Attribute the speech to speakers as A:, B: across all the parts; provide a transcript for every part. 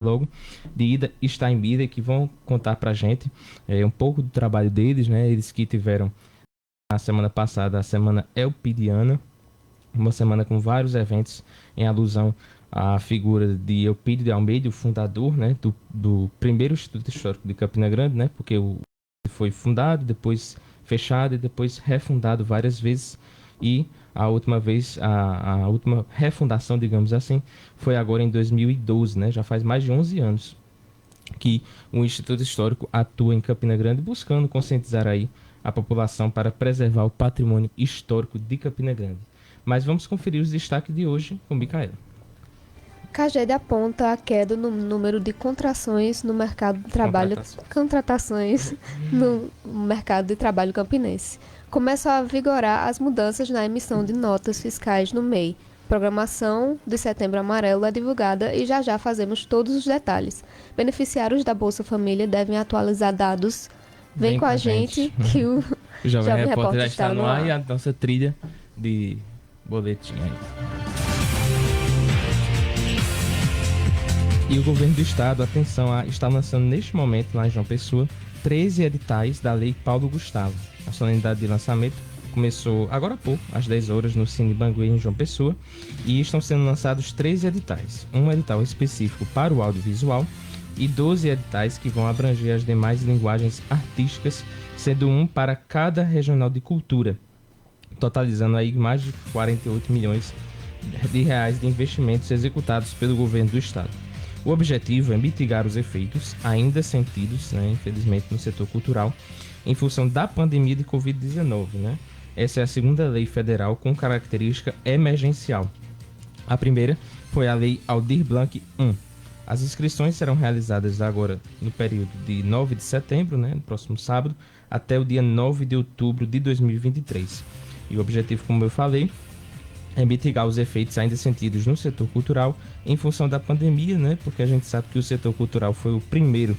A: logo de Ida está em Vida, que vão contar para a gente um pouco do trabalho deles, né? Eles que tiveram na semana passada a Semana Elpidiana, uma semana com vários eventos em alusão à figura de Elpidio de Almeida, o fundador, né, do primeiro Instituto Histórico de Campina Grande, né? Porque o foi fundado, depois fechado e depois refundado várias vezes. E a última vez, a última refundação, digamos assim, foi agora em 2012, né? Já faz mais de 11 anos que o Instituto Histórico atua em Campina Grande, buscando conscientizar aí a população para preservar o patrimônio histórico de Campina Grande. Mas vamos conferir os destaques de hoje com Micaela.
B: CAGED aponta a queda no número de contrações no mercado de trabalho,
A: Contratações.
B: contratações no mercado de trabalho campinense. Começam a vigorar as mudanças na emissão de notas fiscais no MEI. Programação de Setembro Amarelo é divulgada e já fazemos todos os detalhes. Beneficiários da Bolsa Família devem atualizar dados. Vem
A: Vem
B: com
A: com
B: a
A: a gente.
B: gente que o
A: O Jovem
B: Jovem
A: Repórter já
B: Repórter
A: está
B: está
A: no
B: no
A: ar e
B: ar.
A: a nossa trilha de boletim aí. E o governo do estado, atenção, está lançando neste momento, lá em João Pessoa, 13 editais da Lei Paulo Gustavo. A solenidade de lançamento começou agora há pouco, às 10 horas, no Cine Banguê, em João Pessoa, e estão sendo lançados 13 editais. Um edital específico para o audiovisual e 12 editais que vão abranger as demais linguagens artísticas, sendo um para cada regional de cultura, totalizando aí mais de 48 milhões de reais de investimentos executados pelo governo do estado. O objetivo é mitigar os efeitos ainda sentidos, né, infelizmente, no setor cultural, em função da pandemia de Covid-19. Né? Essa é a segunda lei federal com característica emergencial. A primeira foi a Lei Aldir Blanc I. As inscrições serão realizadas agora no período de 9 de setembro, né, no próximo sábado, até o dia 9 de outubro de 2023. E o objetivo, como eu falei, é mitigar os efeitos ainda sentidos no setor cultural em função da pandemia, né? Porque a gente sabe que o setor cultural foi o primeiro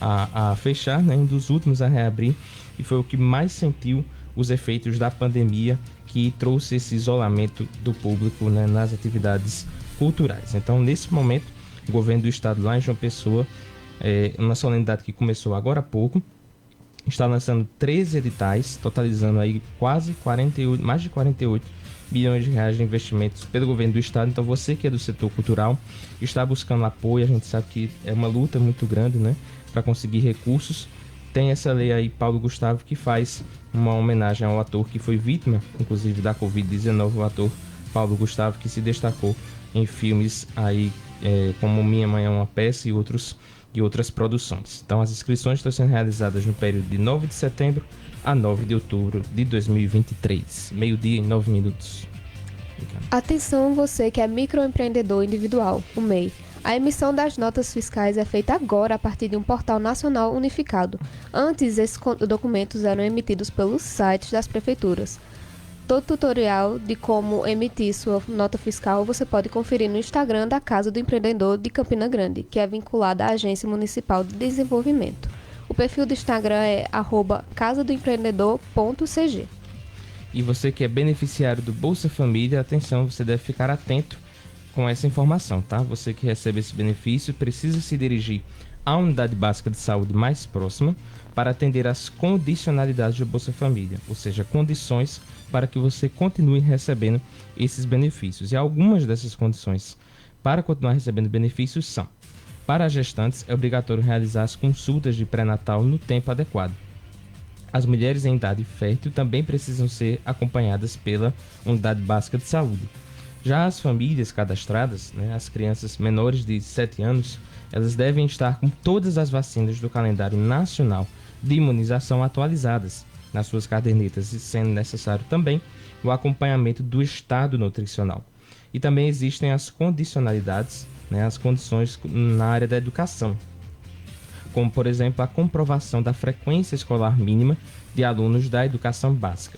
A: a fechar, né? Um dos últimos a reabrir, e foi o que mais sentiu os efeitos da pandemia, que trouxe esse isolamento do público, né, nas atividades culturais. Então, nesse momento, o governo do estado lá em João Pessoa, uma solenidade que começou agora há pouco, está lançando 13 editais, totalizando aí quase 48, mais de 48 bilhões de reais de investimentos pelo governo do estado. Então você que é do setor cultural está buscando apoio, a gente sabe que é uma luta muito grande, né, para conseguir recursos. Tem essa lei aí, Paulo Gustavo, que faz uma homenagem ao ator que foi vítima, inclusive, da Covid-19, o ator Paulo Gustavo, que se destacou em filmes aí como Minha Mãe é uma Peça e outras produções. Então as inscrições estão sendo realizadas no período de 9 de setembro a 9 de outubro de 2023, meio-dia e 9 minutos.
B: Atenção você que é microempreendedor individual, o MEI. A emissão das notas fiscais é feita agora a partir de um portal nacional unificado. Antes, esses documentos eram emitidos pelos sites das prefeituras. Todo tutorial de como emitir sua nota fiscal você pode conferir no Instagram da Casa do Empreendedor de Campina Grande, que é vinculada à Agência Municipal de Desenvolvimento. O perfil do Instagram é @casadoempreendedor.cg.
A: E você que é beneficiário do Bolsa Família, atenção, você deve ficar atento com essa informação, tá? Você que recebe esse benefício precisa se dirigir à unidade básica de saúde mais próxima para atender às condicionalidades do Bolsa Família, ou seja, condições para que você continue recebendo esses benefícios. E algumas dessas condições para continuar recebendo benefícios são: para as gestantes, é obrigatório realizar as consultas de pré-natal no tempo adequado. As mulheres em idade fértil também precisam ser acompanhadas pela unidade básica de saúde. Já as famílias cadastradas, né, as crianças menores de 7 anos, elas devem estar com todas as vacinas do calendário nacional de imunização atualizadas nas suas cadernetas, e sendo necessário também o acompanhamento do estado nutricional. E também existem as condicionalidades, né, as condições na área da educação, como, por exemplo, a comprovação da frequência escolar mínima de alunos da educação básica.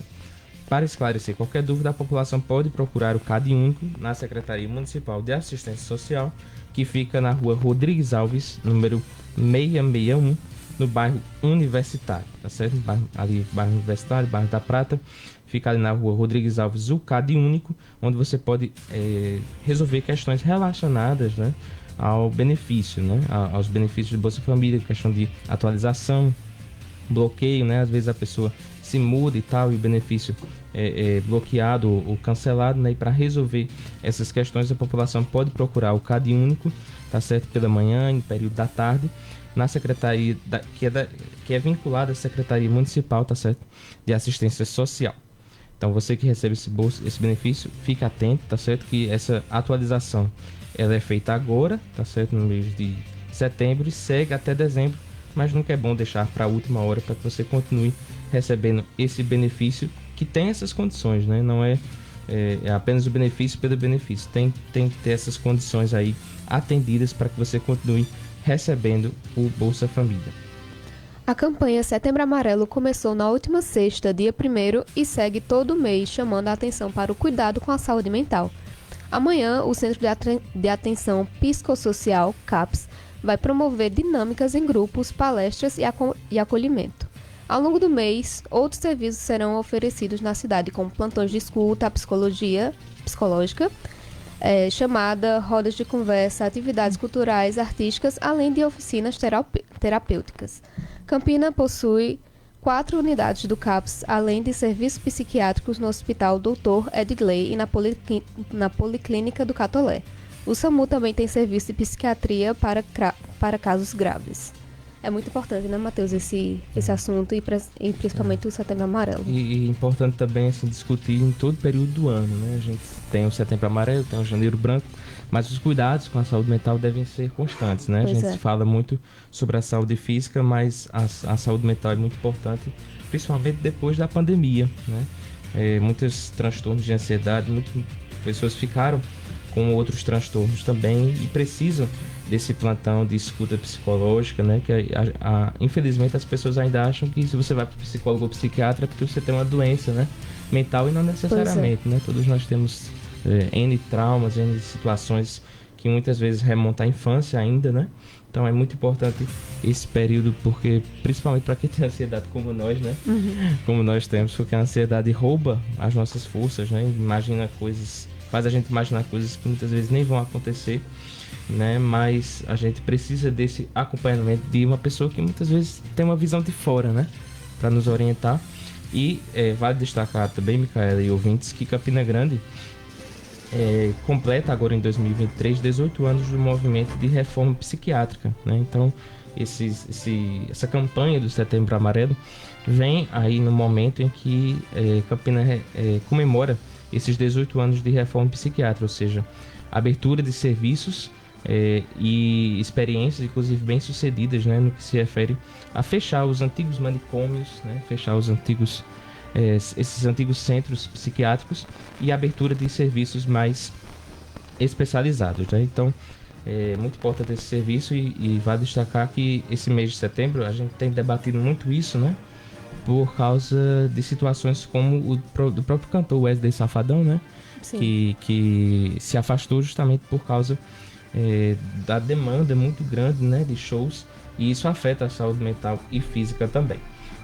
A: Para esclarecer qualquer dúvida, a população pode procurar o CAD único na Secretaria Municipal de Assistência Social, que fica na rua Rodrigues Alves, número 661, no bairro Universitário, tá certo? Ali, bairro Universitário, bairro da Prata, fica ali na rua Rodrigues Alves, o CAD único, onde você pode resolver questões relacionadas, né, ao benefício, né? Aos benefícios do Bolsa Família, questão de atualização, bloqueio, né? Às vezes a pessoa se muda e tal, e o benefício é bloqueado ou cancelado, né? E para resolver essas questões, a população pode procurar o CAD único, tá certo? Pela manhã, em período da tarde, na secretaria, que é vinculada à Secretaria Municipal, tá certo? De Assistência Social. Então, você que recebe esse benefício, fique atento, tá certo? Que essa atualização, ela é feita agora, tá certo? No mês de setembro e segue até dezembro, mas nunca é bom deixar para a última hora para que você continue recebendo esse benefício que tem essas condições, né? Não é apenas o benefício pelo benefício. Tem que ter essas condições aí atendidas para que você continue recebendo o Bolsa Família.
B: A campanha Setembro Amarelo começou na última sexta, dia 1º, e segue todo mês, chamando a atenção para o cuidado com a saúde mental. Amanhã, o Centro de Atenção Psicossocial, CAPS, vai promover dinâmicas em grupos, palestras e acolhimento. Ao longo do mês, outros serviços serão oferecidos na cidade, como plantões de escuta, psicologia psicológica, chamada, rodas de conversa, atividades culturais, artísticas, além de oficinas terapêuticas. Campina possui 4 unidades do CAPS, além de serviços psiquiátricos no Hospital Dr. Edgley e na Policlínica do Catolé. O SAMU também tem serviço de psiquiatria para casos graves. É muito importante, né, Matheus, esse assunto e principalmente o Setembro Amarelo.
A: E importante também assim, discutir em todo período do ano, né? A gente tem o Setembro Amarelo, tem o Janeiro Branco, mas os cuidados com a saúde mental devem ser constantes, né? A gente fala muito sobre a saúde física, mas a saúde mental é muito importante, principalmente depois da pandemia, né? Muitos transtornos de ansiedade, muitas pessoas ficaram com outros transtornos também e precisam desse plantão de escuta psicológica, né? Que infelizmente as pessoas ainda acham que se você vai para o psicólogo ou psiquiatra é porque você tem uma doença, né, mental, e não necessariamente, né? Todos nós temos N traumas, N situações que muitas vezes remontam à infância ainda, né? Então é muito importante esse período, porque principalmente para quem tem ansiedade como nós, né? Como nós temos, porque a ansiedade rouba as nossas forças, né? Faz a gente imaginar coisas que muitas vezes nem vão acontecer, né? Mas a gente precisa desse acompanhamento de uma pessoa que muitas vezes tem uma visão de fora, né? Para nos orientar. E vale destacar também, Micaela e ouvintes, que Campina Grande completa agora em 2023 18 anos do movimento de reforma psiquiátrica, né? Então essa campanha do Setembro Amarelo vem aí no momento em que Campina comemora esses 18 anos de reforma psiquiátrica, ou seja, abertura de serviços e experiências, inclusive bem sucedidas, né, no que se refere a fechar os antigos manicômios, né, fechar esses antigos centros psiquiátricos e abertura de serviços mais especializados, né? Então, é muito importante esse serviço e vale destacar que esse mês de setembro a gente tem debatido muito isso, né? Por causa de situações como do próprio cantor Wesley Safadão, né? Que se afastou justamente por causa da demanda muito grande, né, de shows, e isso afeta a saúde mental e física também.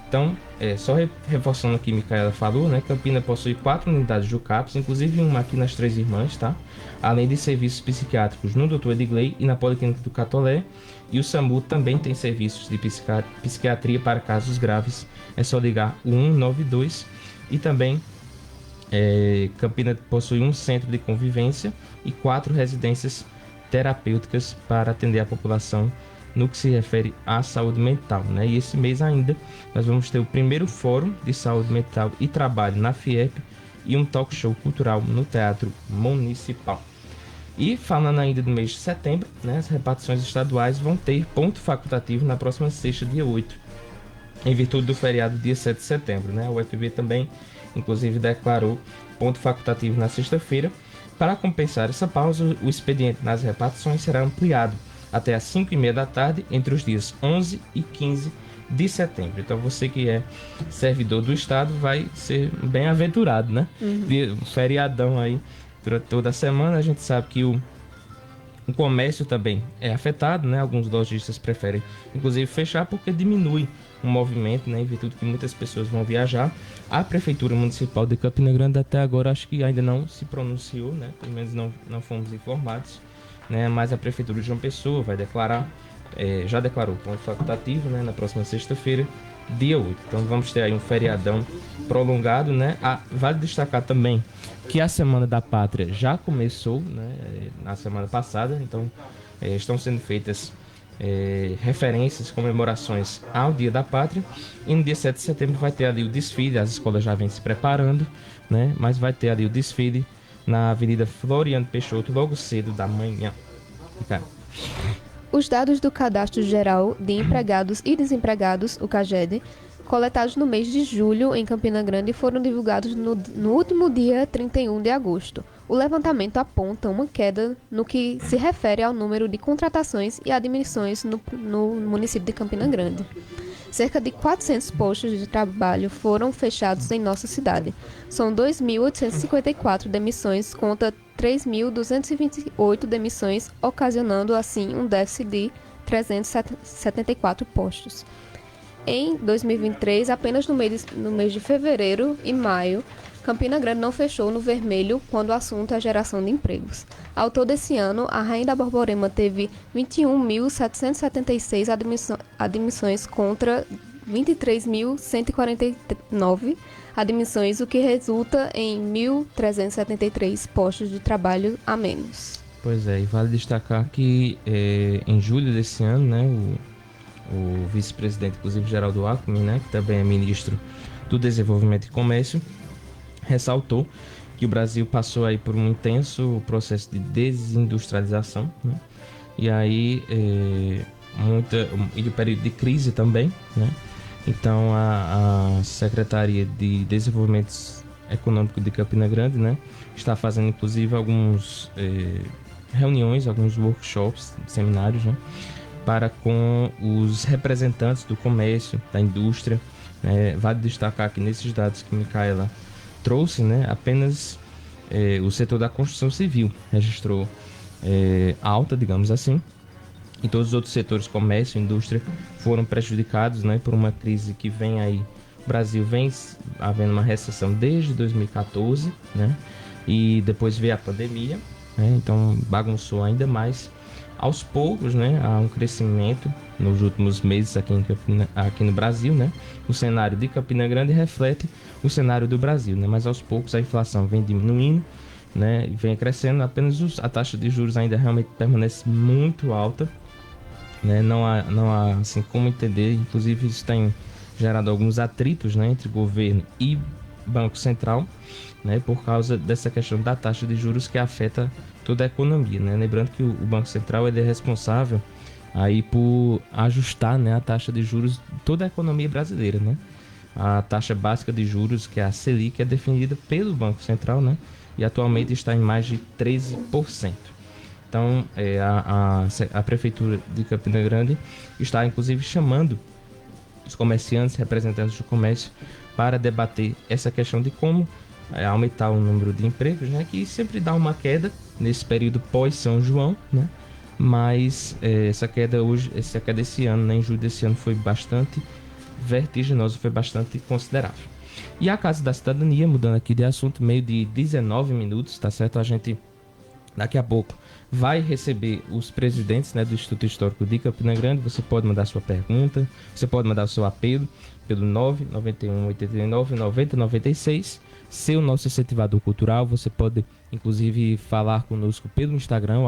A: Então, só reforçando aqui, Micaela falou, né, Campina possui 4 unidades do CAPS, inclusive uma aqui nas Três Irmãs, tá? Além de serviços psiquiátricos no Dr. Edgley e na Policlínica do Catolé, e o SAMU também tem serviços de psiquiatria para casos graves. É só ligar o 192. E também Campina possui um centro de convivência e 4 residências terapêuticas para atender a população no que se refere à saúde mental, né? E esse mês ainda nós vamos ter o primeiro fórum de saúde mental e trabalho na FIEP e um talk show cultural no Teatro Municipal. E falando ainda do mês de setembro, né, as repartições estaduais vão ter ponto facultativo na próxima sexta, dia 8, em virtude do feriado dia 7 de setembro, né? A UFB também, inclusive, declarou ponto facultativo na sexta-feira. Para compensar essa pausa, o expediente nas repartições será ampliado até às 5h30 da tarde, entre os dias 11 e 15 de setembro. Então, você que é servidor do Estado vai ser bem aventurado, né? Um feriadão aí durante toda a semana. A gente sabe que o comércio também é afetado, né? Alguns lojistas preferem, inclusive, fechar porque diminui o movimento, né? Em virtude que muitas pessoas vão viajar. A Prefeitura Municipal de Campina Grande até agora acho que ainda não se pronunciou, né? Pelo menos não fomos informados. né? Mas a Prefeitura de João Pessoa vai declarar, já declarou ponto facultativo, né? Na próxima sexta-feira, dia 8. Então vamos ter aí um feriadão prolongado, né? Vale destacar também que a Semana da Pátria já começou, né? Na semana passada, então estão sendo feitas referências, comemorações ao Dia da Pátria. E no dia 7 de setembro vai ter ali o desfile, as escolas já vêm se preparando, né? Mas vai ter ali o desfile na Avenida Floriano Peixoto, logo cedo da manhã. Cara.
B: Os dados do Cadastro Geral de Empregados e Desempregados, o CAGED, coletados no mês de julho em Campina Grande, foram divulgados no último dia 31 de agosto. O levantamento aponta uma queda no que se refere ao número de contratações e admissões no município de Campina Grande. Cerca de 400 postos de trabalho foram fechados em nossa cidade. São 2.854 demissões contra 3.228 demissões, ocasionando assim um déficit de 374 postos. Em 2023, apenas no mês de fevereiro e maio, Campina Grande não fechou no vermelho quando o assunto é a geração de empregos. Ao todo esse ano, a Rainha da Borborema teve 21.776 admissões contra 23.149 admissões, o que resulta em 1.373 postos de trabalho a menos.
A: Pois é, e vale destacar que em julho desse ano, né, o vice-presidente, inclusive Geraldo Alckmin, né, que também é ministro do Desenvolvimento e Comércio, ressaltou que o Brasil passou aí por um intenso processo de desindustrialização, né? E aí e o período de crise também, né? Então a Secretaria de Desenvolvimento Econômico de Campina Grande, né, está fazendo inclusive algumas reuniões, alguns workshops, seminários, né, para com os representantes do comércio, da indústria. Vale destacar que nesses dados que Micaela trouxe, né, apenas o setor da construção civil registrou alta, digamos assim, e todos os outros setores, comércio, indústria, foram prejudicados, né, por uma crise que vem aí. O Brasil vem havendo uma recessão desde 2014, né, e depois veio a pandemia, né, então bagunçou ainda mais. Aos poucos, né, há um crescimento nos últimos meses aqui no Brasil, né? O cenário de Campina Grande reflete o cenário do Brasil, né? Mas aos poucos a inflação vem diminuindo, né? E vem crescendo. Apenas a taxa de juros ainda realmente permanece muito alta, né? Não há assim como entender. Inclusive isso tem gerado alguns atritos, né, entre governo e Banco Central, né? Por causa dessa questão da taxa de juros que afeta toda a economia, né? Lembrando que o Banco Central ele é responsável aí por ajustar, né, a taxa de juros de toda a economia brasileira, né? A taxa básica de juros, que é a Selic, é definida pelo Banco Central, né? E atualmente está em mais de 13%. Então, a Prefeitura de Campina Grande está, inclusive, chamando os comerciantes, representantes do comércio, para debater essa questão de como aumentar o número de empregos, né? Que sempre dá uma queda nesse período pós-São João, né? Mas essa queda esse ano, né, em julho desse ano, foi bastante vertiginosa, foi bastante considerável. E a Casa da Cidadania, mudando aqui de assunto, meio de 19 minutos, tá certo? A gente, daqui a pouco, vai receber os presidentes, né, do Instituto Histórico de Campina Grande. Você pode mandar sua pergunta, você pode mandar o seu apelo pelo 991 89 90 96. Ser o nosso incentivador cultural, você pode inclusive falar conosco pelo Instagram,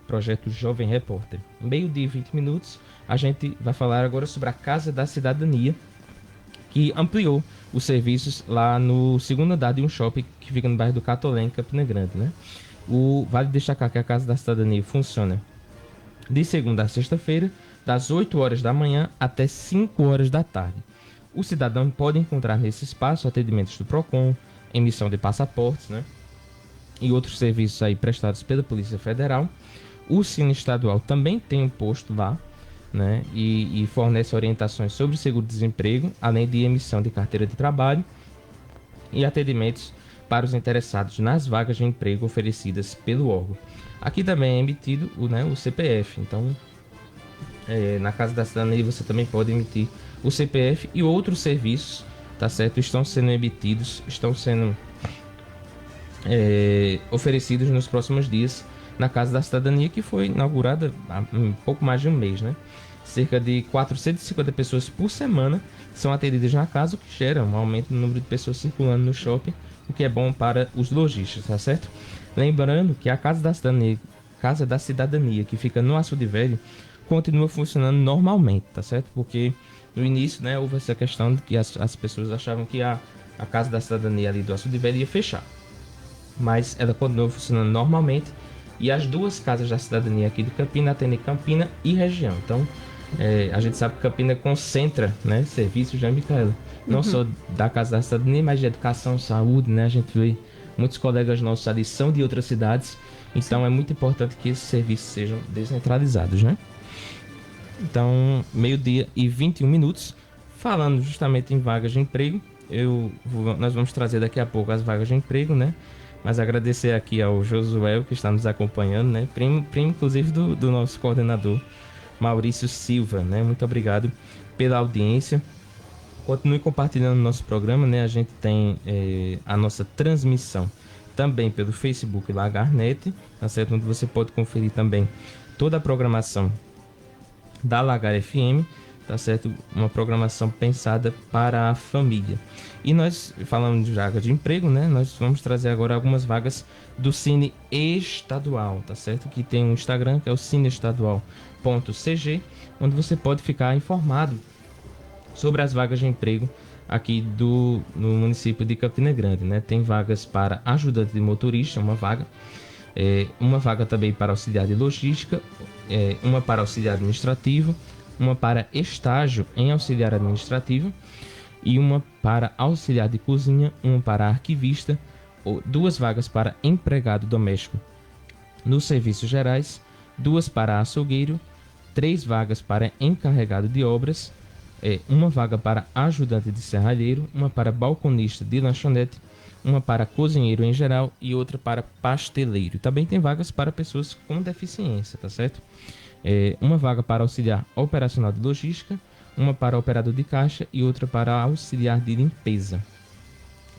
A: Projeto Jovem Repórter. Meio de 20 minutos, a gente vai falar agora sobre a Casa da Cidadania, que ampliou os serviços lá no segundo andar de um shopping que fica no bairro do Catolé, em Campina Grande, né? Vale destacar que a Casa da Cidadania funciona de segunda a sexta-feira, das 8 horas da manhã até 5 horas da tarde. O cidadão pode encontrar nesse espaço atendimentos do PROCON, emissão de passaportes, né, e outros serviços aí prestados pela Polícia Federal. O Cine Estadual também tem um posto lá, né, e fornece orientações sobre seguro-desemprego, além de emissão de carteira de trabalho e atendimentos para os interessados nas vagas de emprego oferecidas pelo órgão. Aqui também é emitido o CPF, então na Casa da Cidadania você também pode emitir o CPF e outros serviços, tá certo? Estão sendo emitidos, estão sendo oferecidos nos próximos dias na Casa da Cidadania, que foi inaugurada há um pouco mais de um mês, né? Cerca de 450 pessoas por semana são atendidas na casa, o que gera um aumento no número de pessoas circulando no shopping, o que é bom para os lojistas, tá certo? Lembrando que a Casa da Cidadania, que fica no Açude Velho, continua funcionando normalmente, tá certo? Porque no início, né, houve essa questão de que as pessoas achavam que a Casa da Cidadania ali do Açude Velho ia fechar. Mas ela continua funcionando normalmente e as duas Casas da Cidadania aqui de Campina atendem Campina e região. Então, a gente sabe que Campina concentra, né, serviços, né, Micaela? Não só da Casa da Cidadania, mas de educação, saúde, né? A gente vê muitos colegas nossos ali são de outras cidades, então é muito importante que esses serviços sejam descentralizados, né? Então, 12h21, falando justamente em vagas de emprego, nós vamos trazer daqui a pouco as vagas de emprego, né? Mas agradecer aqui ao Josué, que está nos acompanhando, né? Primo inclusive do nosso coordenador, Maurício Silva, né? Muito obrigado pela audiência. Continue compartilhando o nosso programa, né? A gente tem a nossa transmissão também pelo Facebook Lagarnet, tá certo? Onde você pode conferir também toda a programação da Lagar FM, tá certo? Uma programação pensada para a família. E nós, falando de vaga de emprego, né? Nós vamos trazer agora algumas vagas do Cine Estadual, tá certo? Que tem um Instagram, que é o cineestadual.cg, onde você pode ficar informado sobre as vagas de emprego aqui no município de Campina Grande, né? Tem vagas para ajudante de motorista, uma vaga também para auxiliar de logística, uma para auxiliar administrativo, uma para estágio em auxiliar administrativo e uma para auxiliar de cozinha, uma para arquivista, duas vagas para empregado doméstico nos serviços gerais, duas para açougueiro, 3 vagas para encarregado de obras, uma vaga para ajudante de serralheiro, uma para balconista de lanchonete, uma para cozinheiro em geral e outra para pasteleiro. Também tem vagas para pessoas com deficiência, tá certo? Uma vaga para auxiliar operacional de logística, uma para operador de caixa e outra para auxiliar de limpeza.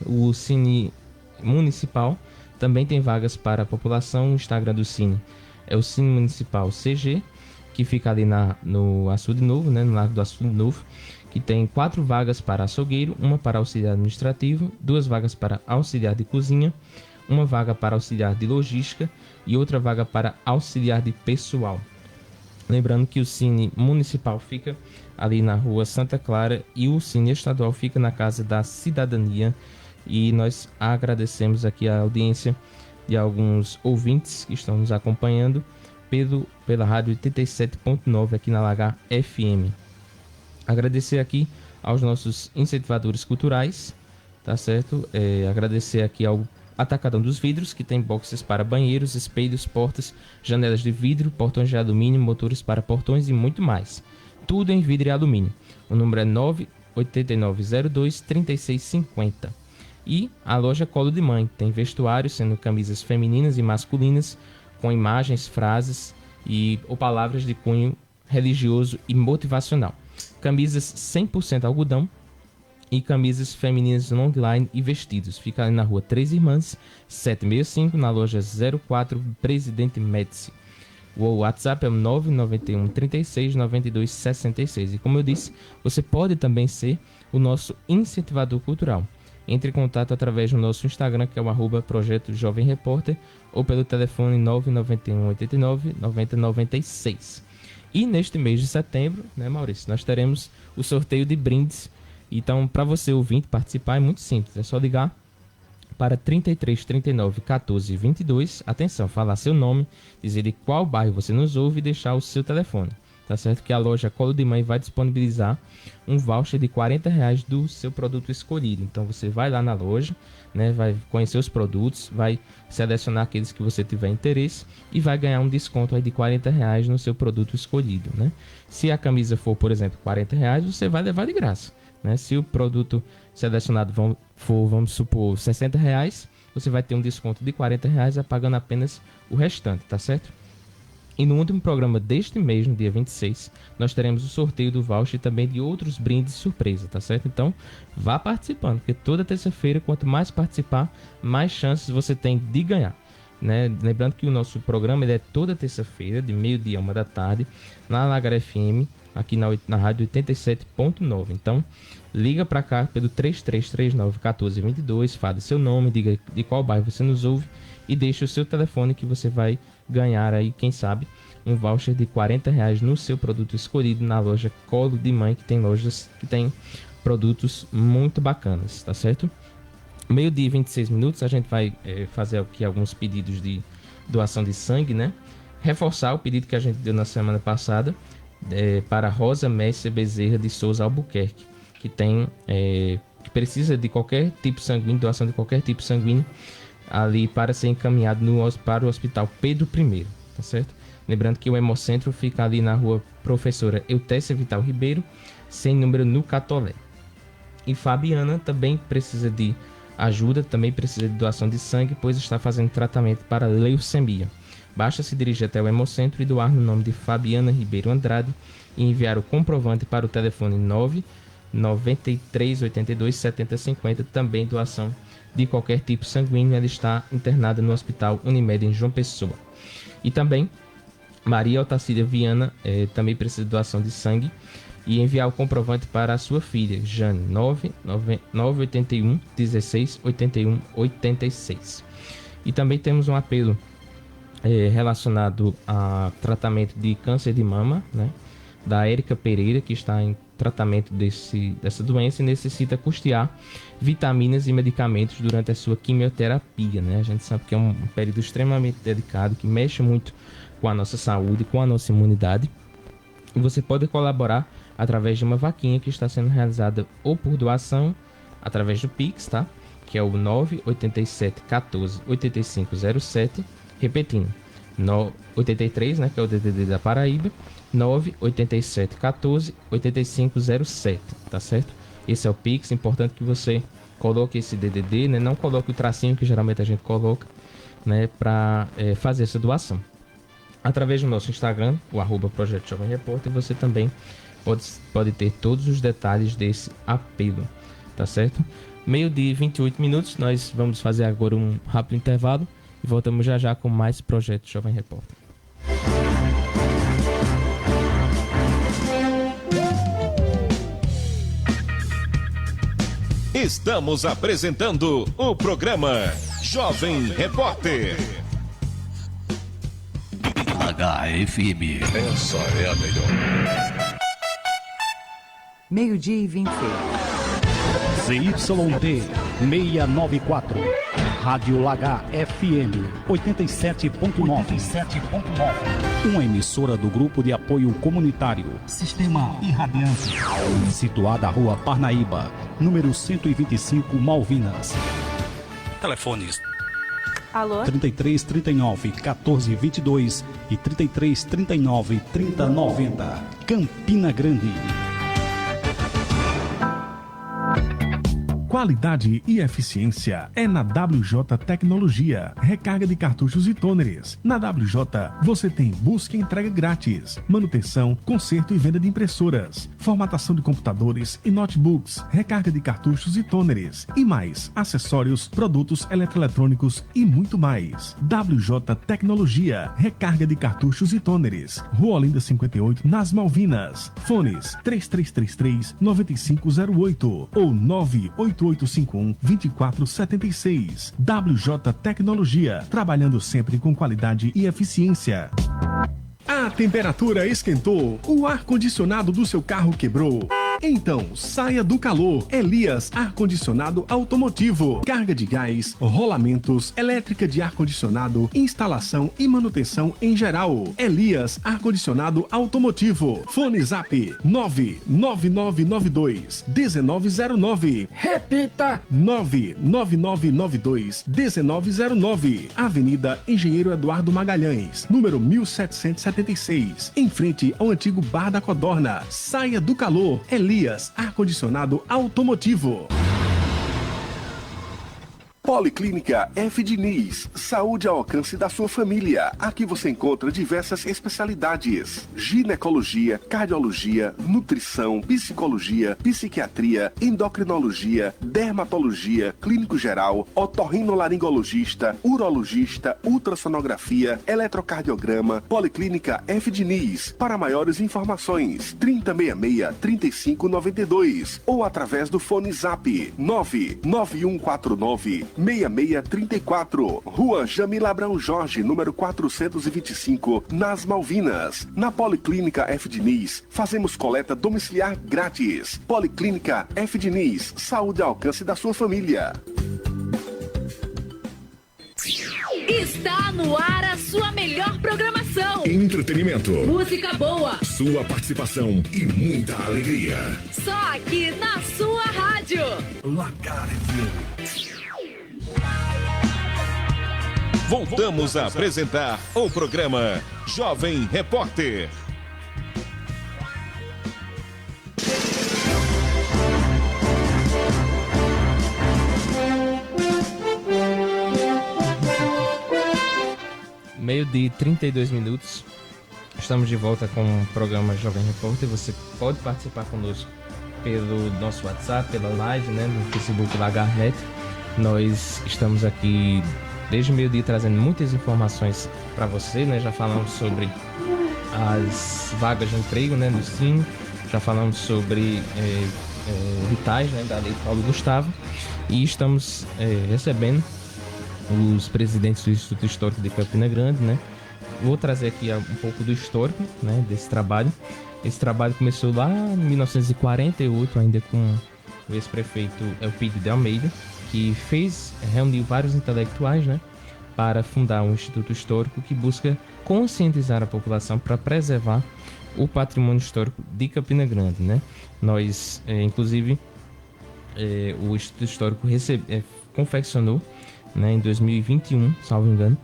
A: O Cine Municipal também tem vagas para a população. O Instagram do Cine é o Cine Municipal CG, que fica ali no Açude Novo, né, no Largo do Açude Novo, que tem 4 vagas para açougueiro, uma para auxiliar administrativo, 2 vagas para auxiliar de cozinha, uma vaga para auxiliar de logística e outra vaga para auxiliar de pessoal. Lembrando que o Cine Municipal fica ali na Rua Santa Clara e o Cine Estadual fica na Casa da Cidadania. E nós agradecemos aqui a audiência de alguns ouvintes que estão nos acompanhando pela rádio 87.9 aqui na Lagar FM. Agradecer aqui aos nossos incentivadores culturais, tá certo? Agradecer aqui ao Atacadão dos Vidros, que tem boxes para banheiros, espelhos, portas, janelas de vidro, portões de alumínio, motores para portões e muito mais. Tudo em vidro e alumínio. O número é 98902-3650. E a loja Colo de Mãe tem vestuário, sendo camisas femininas e masculinas, com imagens, frases ou palavras de cunho religioso e motivacional. Camisas 100% algodão e camisas femininas longline e vestidos. Fica ali na rua Três Irmãs, 765, na loja 04 Presidente Médici. O WhatsApp é 991 36 92 66. E como eu disse, você pode também ser o nosso incentivador cultural. Entre em contato através do nosso Instagram, que é o @Projeto Jovem Repórter, ou pelo telefone 991 89 90 96. E neste mês de setembro, né, Maurício, nós teremos o sorteio de brindes. Então, para você ouvinte participar, é muito simples. É só ligar para 33 39 14 22. Atenção, falar seu nome, dizer de qual bairro você nos ouve e deixar o seu telefone. Tá certo? Que a loja Colo de Mãe vai disponibilizar um voucher de R$40 do seu produto escolhido. Então você vai lá na loja, né, vai conhecer os produtos, vai selecionar aqueles que você tiver interesse e vai ganhar um desconto aí de R$40 no seu produto escolhido, né? Se a camisa for, por exemplo, R$40, você vai levar de graça, né? Se o produto selecionado for, vamos supor, R$60, você vai ter um desconto de R$40, pagando apenas o restante, tá certo? E no último programa deste mês, no dia 26, nós teremos o sorteio do voucher e também de outros brindes surpresa, tá certo? Então, vá participando, porque toda terça-feira, quanto mais participar, mais chances você tem de ganhar. né? Lembrando que o nosso programa ele é toda terça-feira, de meio-dia a 1h, na Lagar FM, aqui na rádio 87.9. Então, liga para cá pelo 3339-1422, fale seu nome, diga de qual bairro você nos ouve e deixe o seu telefone que você vai ganhar aí, quem sabe, um voucher de R$40 no seu produto escolhido na loja Colo de Mãe, que tem lojas que tem produtos muito bacanas, tá certo? Meio-dia e 26 minutos, a gente vai fazer aqui alguns pedidos de doação de sangue, né? Reforçar o pedido que a gente deu na semana passada para Rosa Messia Bezerra de Souza Albuquerque, que tem que precisa de qualquer tipo sanguíneo, doação de qualquer tipo sanguíneo ali para ser encaminhado para o Hospital Pedro I, tá certo? Lembrando que o Hemocentro fica ali na rua Professora Eutécia Vital Ribeiro, sem número, no Catolé. E Fabiana também precisa de ajuda, também precisa de doação de sangue, pois está fazendo tratamento para leucemia. Basta se dirigir até o Hemocentro e doar no nome de Fabiana Ribeiro Andrade e enviar o comprovante para o telefone 99382 7050, também doação de qualquer tipo sanguíneo. Ela está internada no Hospital Unimed em João Pessoa. E também Maria Otacília Viana também precisa de doação de sangue e enviar o comprovante para a sua filha, Jane, 981 16 81 86. E também temos um apelo relacionado a tratamento de câncer de mama, né, da Érica Pereira, que está em tratamento dessa doença e necessita custear vitaminas e medicamentos durante a sua quimioterapia, né? A gente sabe que é um período extremamente delicado, que mexe muito com a nossa saúde, com a nossa imunidade. E você pode colaborar através de uma vaquinha que está sendo realizada ou por doação, através do Pix, tá? Que é o 987 14 8507, repetindo, 83, né, que é o DDD da Paraíba, 987 14 8507, tá certo? Esse é o Pix, importante que você coloque esse DDD, né? Não coloque o tracinho que geralmente a gente coloca, né, para fazer essa doação. Através do nosso Instagram, o @Projeto Jovem Repórter, você também pode ter todos os detalhes desse apelo, tá certo? Meio-dia e 28 minutos, nós vamos fazer agora um rápido intervalo e voltamos já já com mais Projeto Jovem Repórter.
C: Estamos apresentando o programa Jovem Repórter.
D: HFM.
C: Essa é a melhor.
E: Meio-dia e 26.
D: ZYD 694. Rádio Lagar FM 87.9. Uma emissora do Grupo de Apoio Comunitário Sistema Irradiante, situada na Rua Parnaíba, número 125, Malvinas. Telefones:
E: Alô?
D: 3339 1422 e 3339 3090. Campina Grande.
F: Qualidade e eficiência é na WJ Tecnologia. Recarga de cartuchos e tôneres. Na WJ você tem busca e entrega grátis, manutenção, conserto e venda de impressoras, formatação de computadores e notebooks, recarga de cartuchos e tôneres e mais, acessórios, produtos eletroeletrônicos e muito mais. WJ Tecnologia, recarga de cartuchos e tôneres. Rua Olinda 58, nas Malvinas. Fones 3333-9508 ou 98851-2476. WJ Tecnologia, trabalhando sempre com qualidade e eficiência. A temperatura esquentou, o ar-condicionado do seu carro quebrou. Então, saia do calor. Elias Ar-Condicionado Automotivo. Carga de gás, rolamentos, elétrica de ar-condicionado, instalação e manutenção em geral. Elias Ar-Condicionado Automotivo. Fone Zap 99992-1909. Repita: 99992-1909. Avenida Engenheiro Eduardo Magalhães, número 1776, em frente ao antigo Bar da Codorna. Saia do calor. Elias Ar-Condicionado Automotivo.
G: Policlínica F. Diniz, saúde ao alcance da sua família. Aqui você encontra diversas especialidades: ginecologia, cardiologia, nutrição, psicologia, psiquiatria, endocrinologia, dermatologia, clínico geral, otorrinolaringologista, urologista, ultrassonografia, eletrocardiograma. Policlínica F. Diniz. Para maiores informações, 3066-3592 ou através do fone Zap 99149-6634. Rua Jamila Abrão Jorge, número 425, nas Malvinas. Na Policlínica F. Diniz, fazemos coleta domiciliar grátis. Policlínica F. Diniz, saúde ao alcance da sua família.
H: Está no ar a sua melhor programação.
C: Entretenimento,
H: Música boa,
C: sua participação e muita alegria.
H: só aqui na sua rádio.
C: Lagar FM. Voltamos a apresentar o programa Jovem Repórter.
A: Meio-dia e 32 minutos. Estamos de volta com o programa Jovem Repórter. Você pode participar conosco pelo nosso WhatsApp, pela live, né, no Facebook Lagarnet. Nós estamos aqui desde o meio-dia trazendo muitas informações para você, né? Já falamos sobre as vagas de emprego, né, no SIM. Já falamos sobre editais, né, da Lei Paulo Gustavo. E estamos recebendo os presidentes do Instituto Histórico de Campina Grande, né? Vou trazer aqui um pouco do histórico, né, desse trabalho. Esse trabalho começou lá em 1948, ainda com o ex-prefeito Elpidio de Almeida, que reuniu vários intelectuais, né, para fundar um Instituto Histórico que busca conscientizar a população para preservar o patrimônio histórico de Campina Grande, né? Nós, inclusive, o Instituto Histórico confeccionou, né, em 2021, salvo engano,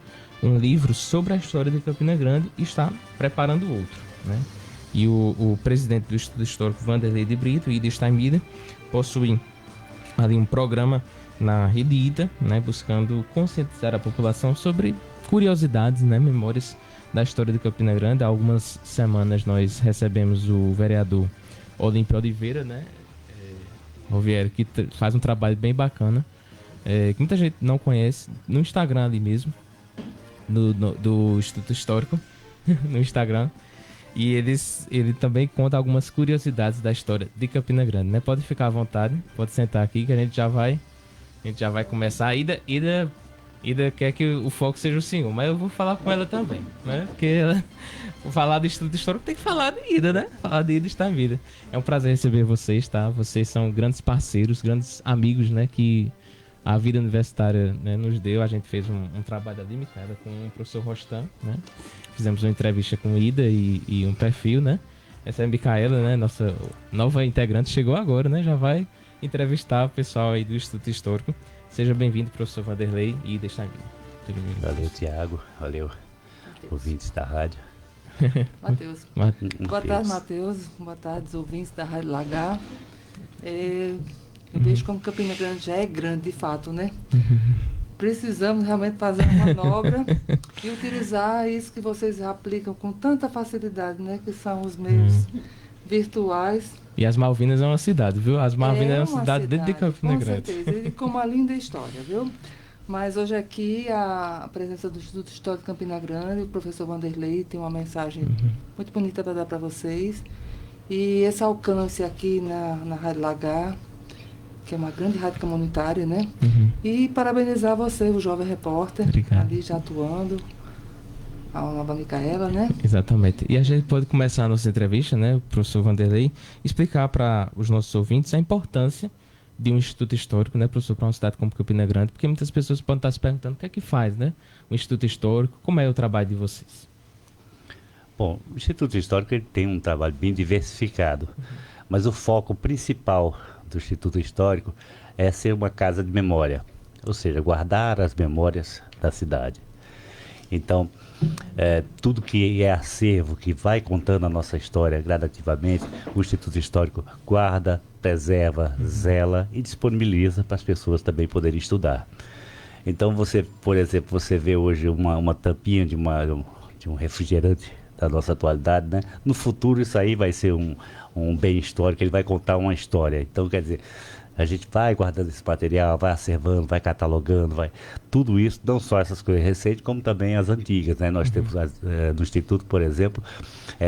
A: um livro sobre a história de Campina Grande e está preparando outro, né? E o presidente do Instituto Histórico, Vanderlei de Brito, Ida Steinmiller, possui ali um programa na Rede Ida, né, buscando conscientizar a população sobre curiosidades, né, memórias da história de Campina Grande. Há algumas semanas nós recebemos o vereador Olímpio Oliveira, né, Roviero, que faz um trabalho bem bacana, que muita gente não conhece, no Instagram ali mesmo, do Instituto Histórico, no Instagram. E ele também conta algumas curiosidades da história de Campina Grande, né? Pode ficar à vontade, pode sentar aqui que a gente já vai começar. A Ida quer que o foco seja o senhor, mas eu vou falar com ela também, né? Porque ela, falar do Instituto Histórico tem que falar de Ida, né? Falar de Ida está em vida. É um prazer receber vocês, tá? Vocês são grandes parceiros, grandes amigos, né? Que a vida universitária, né, nos deu. A gente fez um trabalho ali, cara, com o professor Rostam, né? Fizemos uma entrevista com Ida e um perfil, né? Essa é a Micaela, né? Nossa nova integrante, chegou agora, né? Já vai entrevistar o pessoal aí do Instituto Histórico. Seja bem-vindo, professor Vanderlei e Ida Steinmiller. Tudo bem?
I: Valeu, Tiago. Valeu, ouvintes da rádio.
J: Matheus. Boa tarde, Matheus. Boa tarde, ouvintes da Rádio Lagar. Eu vejo como Campina Grande já é grande, de fato, né? Precisamos realmente fazer uma manobra e utilizar isso que vocês aplicam com tanta facilidade, né? Que são os meios virtuais.
A: E as Malvinas é uma cidade, viu? As Malvinas é uma cidade dentro de Campina Grande.
J: Com certeza, e com uma linda história, viu? Mas hoje aqui a presença do Instituto Histórico de Campina Grande, o professor Vanderlei tem uma mensagem muito bonita para dar para vocês. E esse alcance aqui na Rádio Lagar, que é uma grande rádio comunitária, né? E parabenizar você, o jovem repórter, ali já atuando, a nova Micaela, né?
A: Exatamente. E a gente pode começar a nossa entrevista, né, o professor Vanderlei, explicar para os nossos ouvintes a importância de um Instituto Histórico, né, professor, para uma cidade como Campina Grande, porque muitas pessoas podem estar se perguntando o que é que faz, né, o Instituto Histórico, como é o trabalho de vocês?
I: Bom, o Instituto Histórico ele tem um trabalho bem diversificado, mas o foco principal do Instituto Histórico é ser uma casa de memória, ou seja, guardar as memórias da cidade. Então, tudo que é acervo, que vai contando a nossa história gradativamente, o Instituto Histórico guarda, preserva, zela e disponibiliza para as pessoas também poderem estudar. Então você, por exemplo, você vê hoje uma tampinha de um refrigerante da nossa atualidade, né? No futuro isso aí vai ser um bem histórico, ele vai contar uma história. Então, quer dizer, a gente vai guardando esse material, vai observando, vai catalogando, vai tudo isso, não só essas coisas recentes, como também as antigas, né? Nós temos no Instituto, por exemplo,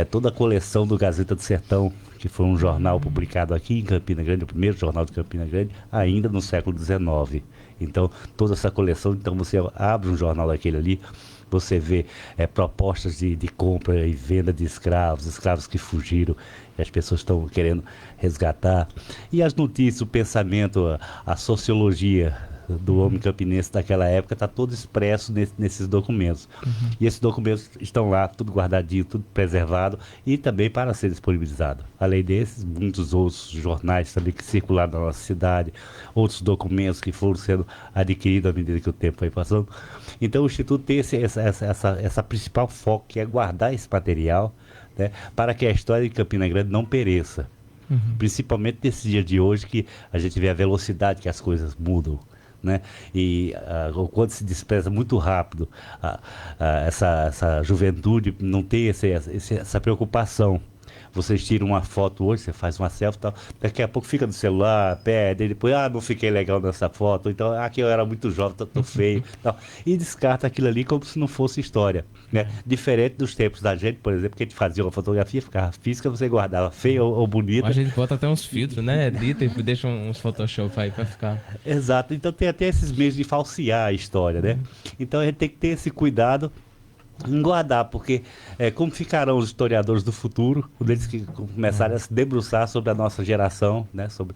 I: toda a coleção do Gazeta do Sertão, que foi um jornal publicado aqui em Campina Grande, o primeiro jornal de Campina Grande, ainda no século XIX. Então, toda essa coleção, então você abre um jornal daquele ali, você vê propostas de compra e venda de escravos que fugiram, e as pessoas estão querendo resgatar. E as notícias, o pensamento, a sociologia do homem campinense daquela época está todo expresso nesses documentos. E esses documentos estão lá, tudo guardadinho, tudo preservado e também para ser disponibilizado. Além desses, muitos outros jornais também que circularam na nossa cidade, outros documentos que foram sendo adquiridos à medida que o tempo foi passando. Então o Instituto tem essa principal foco, que é guardar esse material, né, para que a história de Campina Grande não pereça. Principalmente nesse dia de hoje, que a gente vê a velocidade que as coisas mudam, né? E o quanto se despreza muito rápido essa juventude, não tem essa preocupação. Vocês tiram uma foto hoje, você faz uma selfie e tal, daqui a pouco fica no celular, perde, e depois, não fiquei legal nessa foto, então, aqui eu era muito jovem, tô feio, tal, e descarta aquilo ali como se não fosse história, né? Diferente dos tempos da gente, por exemplo, que a gente fazia uma fotografia, ficava física, você guardava feia ou bonita.
A: A gente bota até uns filtros, né? Edita e deixa uns Photoshop aí pra ficar.
I: Exato, então tem até esses meios de falsear a história, né? Então a gente tem que ter esse cuidado em guardar, porque como ficarão os historiadores do futuro, quando eles que começarem a se debruçar sobre a nossa geração, né, sobre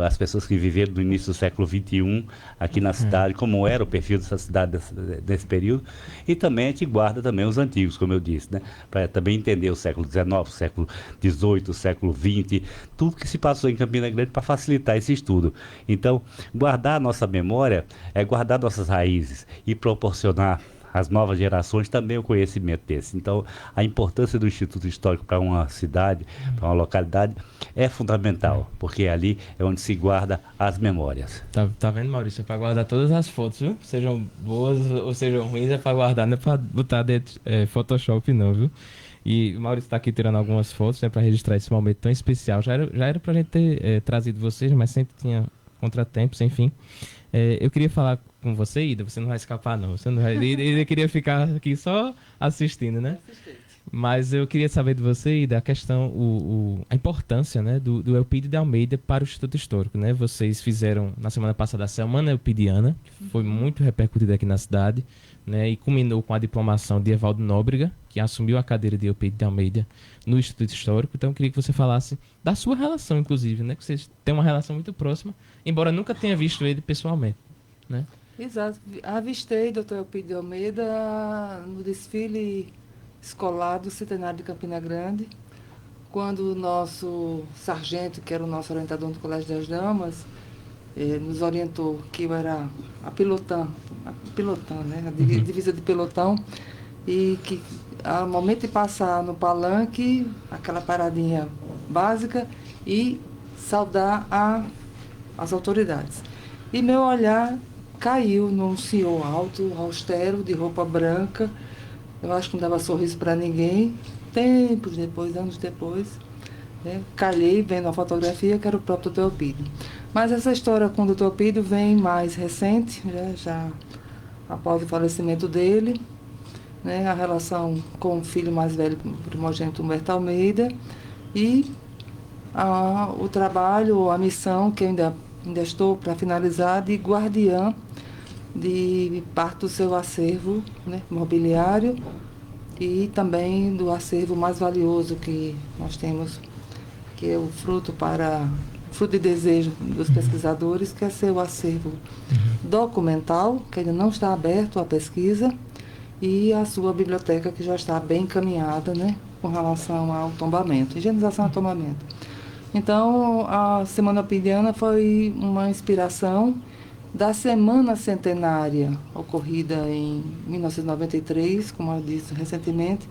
I: as pessoas que viveram no início do século XXI aqui na cidade, como era o perfil dessa cidade desse período, e também a gente guarda também os antigos, como eu disse, né, para também entender o século XIX, o século XVIII, o século XX, tudo que se passou em Campina Grande para facilitar esse estudo. Então, guardar a nossa memória é guardar nossas raízes e proporcionar às novas gerações também o conhecimento desse. Então, a importância do Instituto Histórico para uma cidade, para uma localidade, é fundamental, porque ali é onde se guarda as memórias.
A: Tá vendo, Maurício? É para guardar todas as fotos, viu? Sejam boas ou sejam ruins, é para guardar, não é para botar dentro Photoshop não, viu? E o Maurício está aqui tirando algumas fotos, né, para registrar esse momento tão especial. Já era para a gente ter trazido vocês, mas sempre tinha contratempos, enfim. Eu queria falar com você, Ida, você não vai escapar não, você não vai, Ida queria ficar aqui só assistindo, né? Mas eu queria saber de você, Ida, a questão, a importância, né, do Elpidio de Almeida para o Instituto Histórico, né? Vocês fizeram na semana passada a Semana Elpidiana, que foi muito repercutida aqui na cidade, né? E culminou com a diplomação de Evaldo Nóbrega, que assumiu a cadeira de Elpidio de Almeida no Instituto Histórico. Então eu queria que você falasse da sua relação, inclusive, né? Que vocês têm uma relação muito próxima, embora nunca tenha visto ele pessoalmente, né?
J: Exato. Avistei Dr. Elpidio de Almeida no desfile escolar do Centenário de Campina Grande, quando o nosso sargento, que era o nosso orientador do Colégio das Damas, nos orientou que eu era a pilotã, né? A divisa de pelotão, e que ao momento de passar no palanque, aquela paradinha básica, e saudar as autoridades. E meu olhar caiu num senhor alto, austero, de roupa branca. Eu acho que não dava sorriso para ninguém. Tempos depois, anos depois, né, calhei vendo a fotografia que era o próprio Dr. Elpidio. Mas essa história com o Dr. Elpidio vem mais recente, já após o falecimento dele, né, a relação com o filho mais velho, o primogênito Humberto Almeida, e o trabalho, a missão que eu ainda estou para finalizar, de guardiã de parte do seu acervo, né, mobiliário, e também do acervo mais valioso que nós temos, que é o fruto de desejo dos pesquisadores, que é seu acervo documental, que ainda não está aberto à pesquisa, e a sua biblioteca, que já está bem encaminhada, né, com relação ao tombamento, higienização e tombamento. Então, a Semana Elpidiana foi uma inspiração da Semana Centenária, ocorrida em 1993, como eu disse recentemente.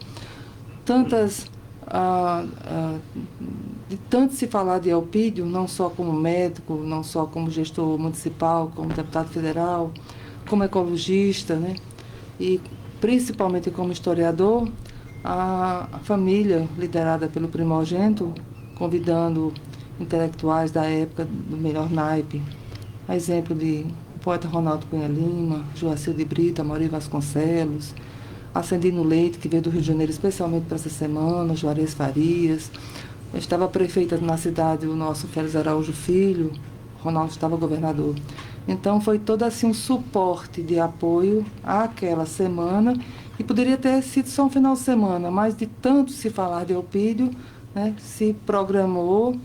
J: De tanto se falar de Elpidio, não só como médico, não só como gestor municipal, como deputado federal, como ecologista, né? E principalmente como historiador, a família liderada pelo primogênito, convidando intelectuais da época do melhor naipe, a exemplo de o poeta Ronaldo Cunha Lima, Joacir de Brito, Amaury Vasconcelos, Ascendino Leite, que veio do Rio de Janeiro especialmente para essa semana, Juarez Farias. Estava prefeita na cidade o nosso Félix Araújo Filho, Ronaldo estava governador. Então foi todo assim um suporte de apoio àquela semana, e poderia ter sido só um final de semana, mas de tanto se falar de Eupídio, né, se programou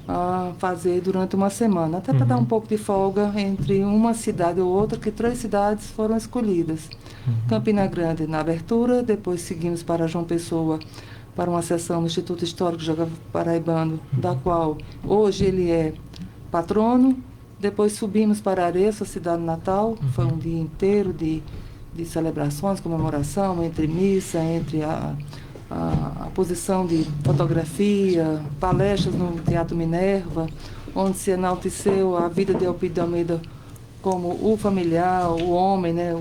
J: a fazer durante uma semana, até para dar um pouco de folga entre uma cidade ou outra, que 3 cidades foram escolhidas. Campina Grande na abertura, depois seguimos para João Pessoa, para uma sessão no Instituto Histórico Paraibano, da qual hoje ele é patrono. Depois subimos para Areço, a cidade natal. Foi um dia inteiro de celebrações, comemoração, entre missa, entre a posição de fotografia, palestras no Teatro Minerva, onde se enalteceu a vida de Eupídio de Almeida como o familiar, o homem, né,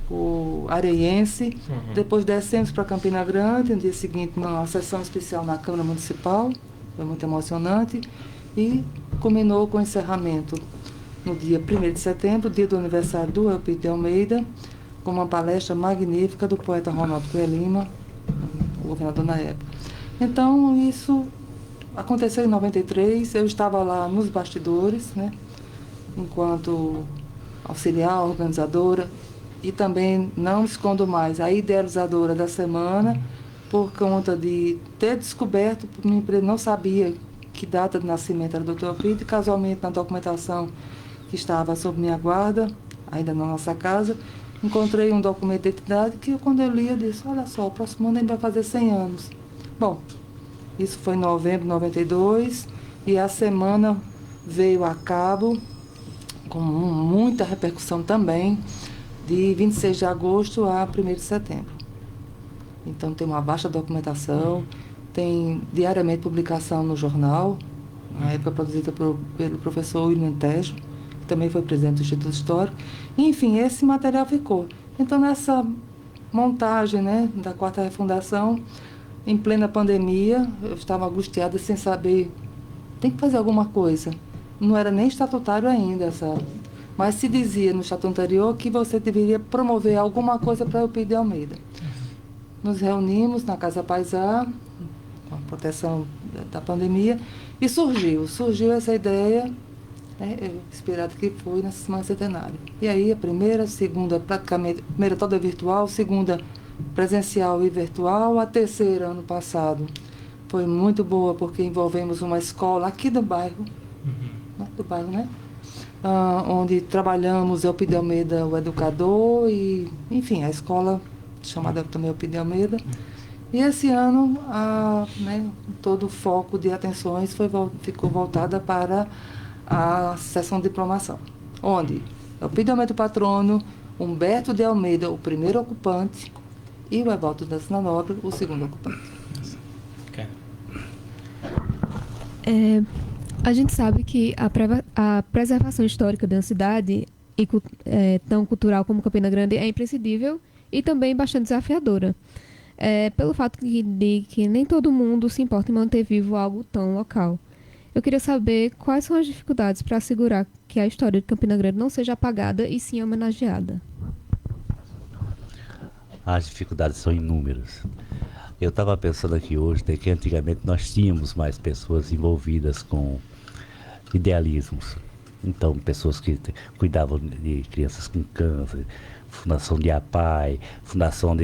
J: o areiense. Depois descemos para Campina Grande, no dia seguinte, uma sessão especial na Câmara Municipal, foi muito emocionante, e culminou com o encerramento no dia 1º de setembro, dia do aniversário do Eupídio de Almeida, com uma palestra magnífica do poeta Ronaldo Cunha Lima, o governador na época. Então, isso aconteceu em 93, eu estava lá nos bastidores, né, enquanto auxiliar, organizadora, e também, não escondo mais, a idealizadora da semana, por conta de ter descoberto, minha empresa não sabia que data de nascimento era do Dr. Eupídio, e casualmente na documentação que estava sob minha guarda, ainda na nossa casa, encontrei um documento de identidade que, quando eu li, eu disse, olha só, o próximo ano ele vai fazer 100 anos. Bom, isso foi em novembro de 92, e a semana veio a cabo, com muita repercussão também, de 26 de agosto a 1º de setembro. Então, tem uma vasta documentação, tem diariamente publicação no jornal, na época produzida pelo professor William Tejo, que também foi presidente do Instituto Histórico. Enfim, esse material ficou. Então, nessa montagem, né, da 4ª refundação, em plena pandemia, eu estava angustiada sem saber, tem que fazer alguma coisa. Não era nem estatutário ainda, sabe? Mas se dizia no estatuto anterior que você deveria promover alguma coisa para o Eupídio de Almeida. Nos reunimos na Casa Paisá, com a proteção da pandemia, e surgiu essa ideia, né, inspirada que foi nessa Semana Centenária. E aí a primeira, a segunda, praticamente, a primeira toda virtual, a segunda presencial e virtual, a terceira, ano passado, foi muito boa, porque envolvemos uma escola aqui do bairro, né? Onde trabalhamos Eupídio de Almeida, o educador, e, enfim, a escola chamada também Eupídio de Almeida. E esse ano, né, todo o foco de atenções ficou voltada para a sessão de diplomação, onde Eupídio de Almeida, o patrono, Humberto de Almeida, o primeiro ocupante, e o Evaldo da Sina Nobre, o segundo ocupante.
B: A gente sabe que a preservação histórica da cidade, tão cultural como Campina Grande, é imprescindível e também bastante desafiadora. Pelo fato de que nem todo mundo se importa em manter vivo algo tão local. Eu queria saber quais são as dificuldades para assegurar que a história de Campina Grande não seja apagada e sim homenageada.
I: As dificuldades são inúmeras. Eu estava pensando aqui hoje, né, que antigamente nós tínhamos mais pessoas envolvidas com idealismos. Então, pessoas que cuidavam de crianças com câncer, Fundação de APAI, Fundação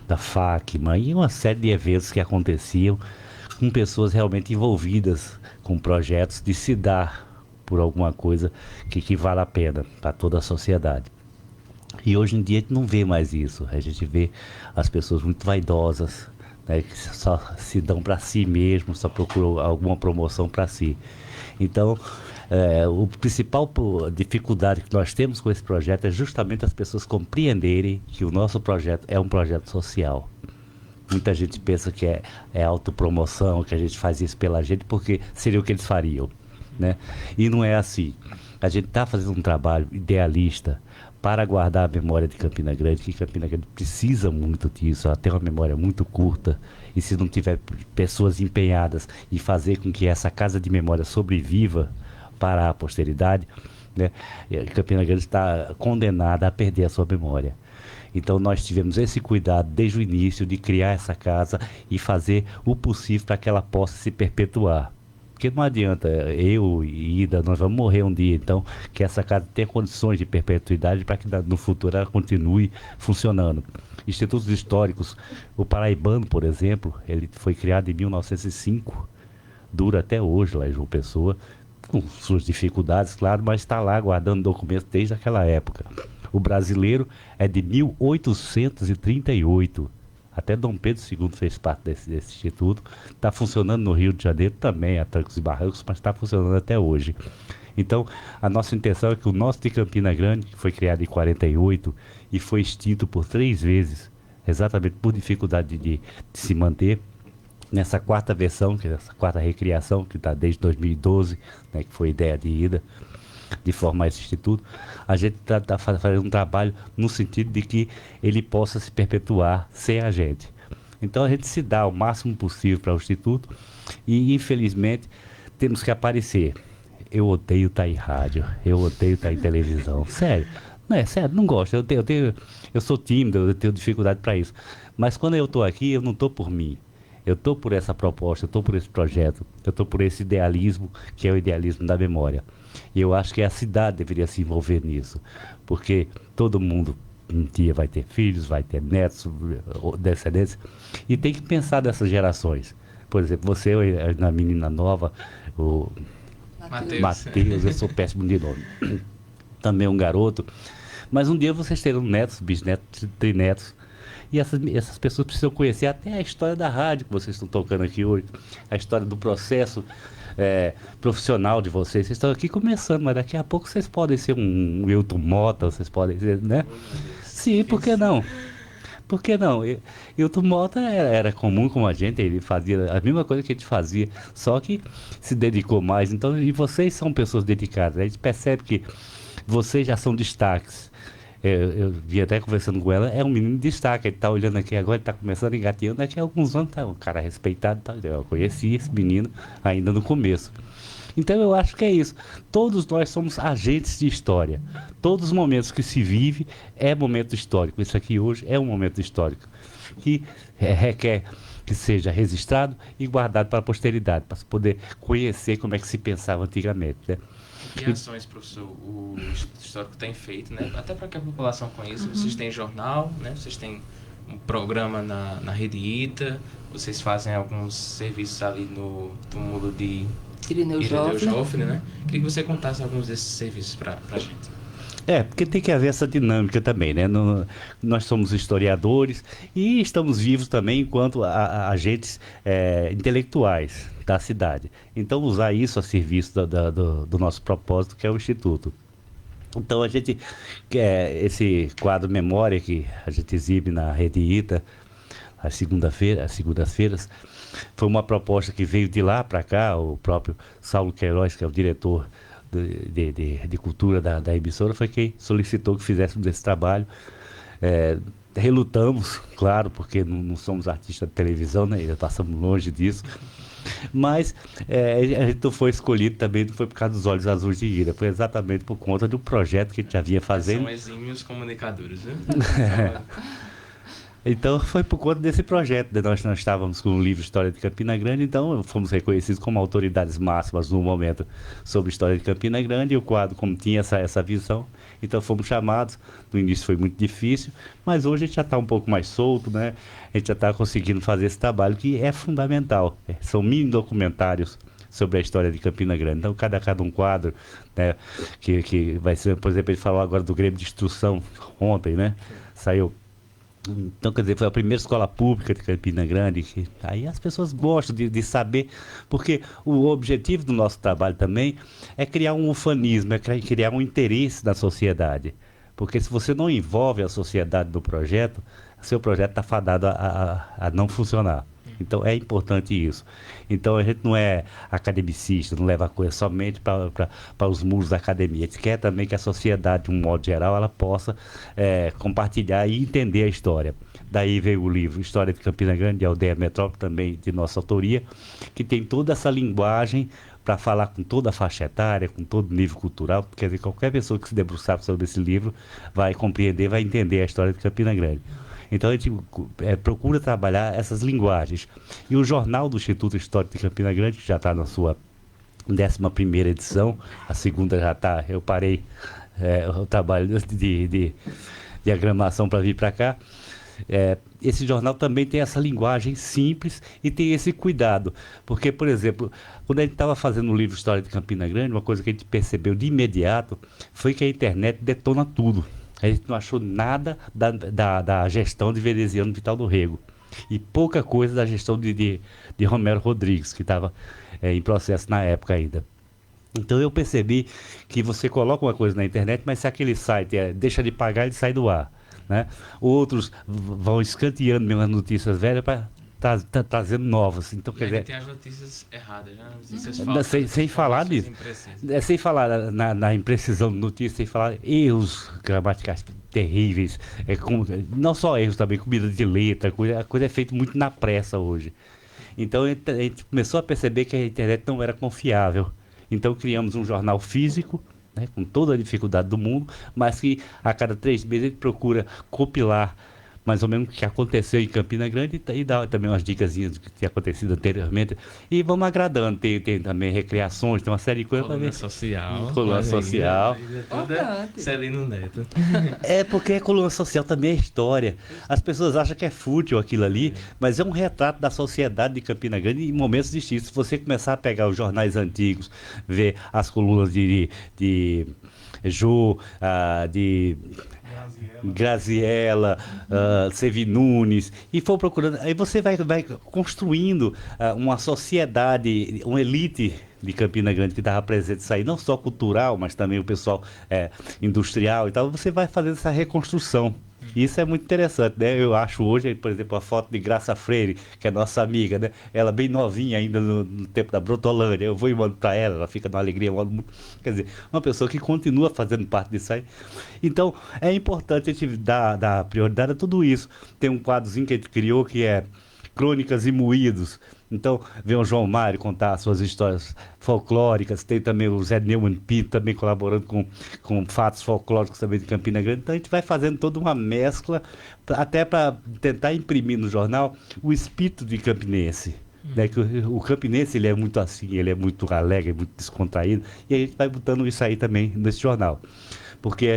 I: da FACMA, e uma série de eventos que aconteciam com pessoas realmente envolvidas com projetos de se dar por alguma coisa que vale a pena para toda a sociedade. E hoje em dia a gente não vê mais isso. A gente vê as pessoas muito vaidosas, né, que só se dão para si mesmo, só procuram alguma promoção para si. Então, a principal dificuldade que nós temos com esse projeto é justamente as pessoas compreenderem que o nosso projeto é um projeto social. Muita gente pensa que é autopromoção, que a gente faz isso pela gente, porque seria o que eles fariam, né? E não é assim. A gente está fazendo um trabalho idealista para guardar a memória de Campina Grande, que Campina Grande precisa muito disso, ela tem uma memória muito curta, e se não tiver pessoas empenhadas em fazer com que essa casa de memória sobreviva para a posteridade, né, Campina Grande está condenada a perder a sua memória. Então nós tivemos esse cuidado desde o início de criar essa casa e fazer o possível para que ela possa se perpetuar. Porque não adianta, eu e Ida, nós vamos morrer um dia, então que essa casa tenha condições de perpetuidade para que no futuro ela continue funcionando. Institutos históricos, o Paraibano, por exemplo, ele foi criado em 1905, dura até hoje lá em João Pessoa, com suas dificuldades, claro, mas está lá guardando documentos desde aquela época. O Brasileiro é de 1838. Até Dom Pedro II fez parte desse instituto. Está funcionando no Rio de Janeiro também, a trancos e barrancos, mas está funcionando até hoje. Então, a nossa intenção é que o nosso de Campina Grande, que foi criado em 48 e foi extinto por 3 vezes, exatamente por dificuldade de se manter, nessa 4ª versão, que é essa 4ª recriação, que está desde 2012, né, que foi ideia de Ida, de formar esse instituto, a gente está fazendo um trabalho no sentido de que ele possa se perpetuar sem a gente. Então a gente se dá o máximo possível para o instituto e, infelizmente, temos que aparecer. Eu odeio estar em rádio, eu odeio estar em televisão. Sério, não gosto. Eu sou tímido, eu tenho dificuldade para isso. Mas quando eu estou aqui, eu não estou por mim. Eu estou por essa proposta, eu estou por esse projeto, eu estou por esse idealismo, que é o idealismo da memória. E eu acho que a cidade deveria se envolver nisso, porque todo mundo um dia vai ter filhos, vai ter netos, descendentes, e tem que pensar dessas gerações. Por exemplo, você, na menina nova, o Matheus, eu sou péssimo de nome, também um garoto, mas um dia vocês terão netos, bisnetos, trinetos, e essas pessoas precisam conhecer até a história da rádio que vocês estão tocando aqui hoje, a história do processo profissional de vocês. Vocês estão aqui começando, mas daqui a pouco vocês podem ser um Wilton Mota, vocês podem ser, né? Sim, por que não? Por que não? Wilton Mota era comum com a gente, ele fazia a mesma coisa que a gente fazia, só que se dedicou mais. Então, e vocês são pessoas dedicadas. A gente percebe que vocês já são destaques. Eu vi até conversando com ela, é um menino de destaque, ele está olhando aqui agora, ele está começando engateando, daqui a alguns anos tá um cara respeitado, tá, eu conheci esse menino ainda no começo. Então eu acho que é isso, todos nós somos agentes de história, todos os momentos que se vive é momento histórico, isso aqui hoje é um momento histórico, que requer que seja registrado e guardado para a posteridade, para se poder conhecer como é que se pensava antigamente, né?
A: Que ações, professor, o Instituto Histórico tem feito, né? Até para que a população conheça. Vocês têm jornal, né? Vocês têm um programa na Rede ITA, vocês fazem alguns serviços ali no túmulo de Irineu Joffre, né? Queria que você contasse alguns desses serviços para a gente.
I: Porque tem que haver essa dinâmica também, né? Nós somos historiadores e estamos vivos também enquanto agentes intelectuais da cidade. Então, usar isso a serviço do nosso propósito, que é o Instituto. Então, a gente esse quadro Memória que a gente exibe na Rede ITA, às segundas-feiras, foi uma proposta que veio de lá para cá, o próprio Saulo Queiroz, que é o diretor de cultura da emissora, foi quem solicitou que fizéssemos esse trabalho. Relutamos, claro, porque não somos artistas de televisão, né? Já passamos longe disso. Mas a gente não foi escolhido também, não foi por causa dos olhos azuis de Ira, foi exatamente por conta do projeto que a gente já vinha fazendo.
A: São exímios comunicadores, né?
I: Então foi por conta desse projeto, nós estávamos com o livro História de Campina Grande, então fomos reconhecidos como autoridades máximas no momento sobre História de Campina Grande, e o quadro, como tinha essa visão, então fomos chamados. No início foi muito difícil, mas hoje a gente já está um pouco mais solto, né? A gente já está conseguindo fazer esse trabalho que é fundamental. São mini documentários sobre a história de Campina Grande. Então, cada um quadro, né, que vai ser, por exemplo, ele falou agora do Grêmio de Instrução ontem, né? Saiu. Então, quer dizer, foi a primeira escola pública de Campina Grande. Aí as pessoas gostam de saber, porque o objetivo do nosso trabalho também é criar um ufanismo, é criar um interesse na sociedade. Porque se você não envolve a sociedade no projeto, seu projeto está fadado a não funcionar. Então é importante isso. Então a gente não é academicista, não leva a coisa somente para os muros da academia. A gente quer também que a sociedade, de um modo geral, ela possa compartilhar e entender a história. Daí veio o livro História de Campina Grande, de Aldeia Metrópole, também de nossa autoria, que tem toda essa linguagem para falar com toda a faixa etária, com todo nível cultural. Quer dizer, qualquer pessoa que se debruçar sobre esse livro vai compreender, vai entender a história de Campina Grande. Então a gente procura trabalhar essas linguagens. E o jornal do Instituto Histórico de Campina Grande, que já está na sua 11ª edição, a segunda já está, eu parei o trabalho de diagramação para vir para cá. Esse jornal também tem essa linguagem simples e tem esse cuidado, porque, por exemplo, quando a gente estava fazendo o livro História de Campina Grande, uma coisa que a gente percebeu de imediato foi que a internet detona tudo. A gente não achou nada da gestão de Veneziano Vital do Rego e pouca coisa da gestão de Romero Rodrigues, que estava em processo na época ainda. Então eu percebi que você coloca uma coisa na internet, mas se aquele site deixa de pagar, ele sai do ar. Né? Outros vão escanteando mesmo as notícias velhas para trazendo novas. Então, quer dizer,
A: tem as notícias erradas, né? Notícias falsas,
I: sem falar disso. Sem falar na imprecisão de notícias, sem falar erros gramaticais terríveis. Não só erros também, comida de letra, a coisa é feita muito na pressa hoje. Então a gente começou a perceber que a internet não era confiável. Então criamos um jornal físico, né, com toda a dificuldade do mundo, mas que a cada 3 meses a gente procura compilar mais ou menos o que aconteceu em Campina Grande e dar também umas dicasinhas do que tinha acontecido anteriormente. E vamos agradando, tem também recreações, tem uma série de coisas.
A: Coluna social.
I: Coluna social.
A: Celino Neto.
I: Porque a coluna social também é história. As pessoas acham que é fútil aquilo ali, mas é um retrato da sociedade de Campina Grande em momentos distintos. Se você começar a pegar os jornais antigos, ver as colunas de Jô, de Graziella, Sevi Nunes, e for procurando, aí você vai construindo uma sociedade, uma elite de Campina Grande que estava presente isso aí, não só cultural, mas também o pessoal industrial e tal. Você vai fazendo essa reconstrução. Isso é muito interessante, né? Eu acho hoje, por exemplo, a foto de Graça Freire, que é nossa amiga, né? Ela bem novinha ainda no tempo da Brotolândia. Eu vou e mando para ela fica numa alegria. Quer dizer, uma pessoa que continua fazendo parte disso aí. Então, é importante a gente dar prioridade a tudo isso. Tem um quadrozinho que a gente criou que é Crônicas e Moídos. Então, vem o João Mário contar as suas histórias folclóricas, tem também o Zé Neumann Pinto também colaborando com fatos folclóricos também de Campina Grande. Então, a gente vai fazendo toda uma mescla, até para tentar imprimir no jornal o espírito de campinense. Né? Que o campinense, ele é muito assim, ele é muito alegre, muito descontraído, e a gente vai botando isso aí também nesse jornal. Porque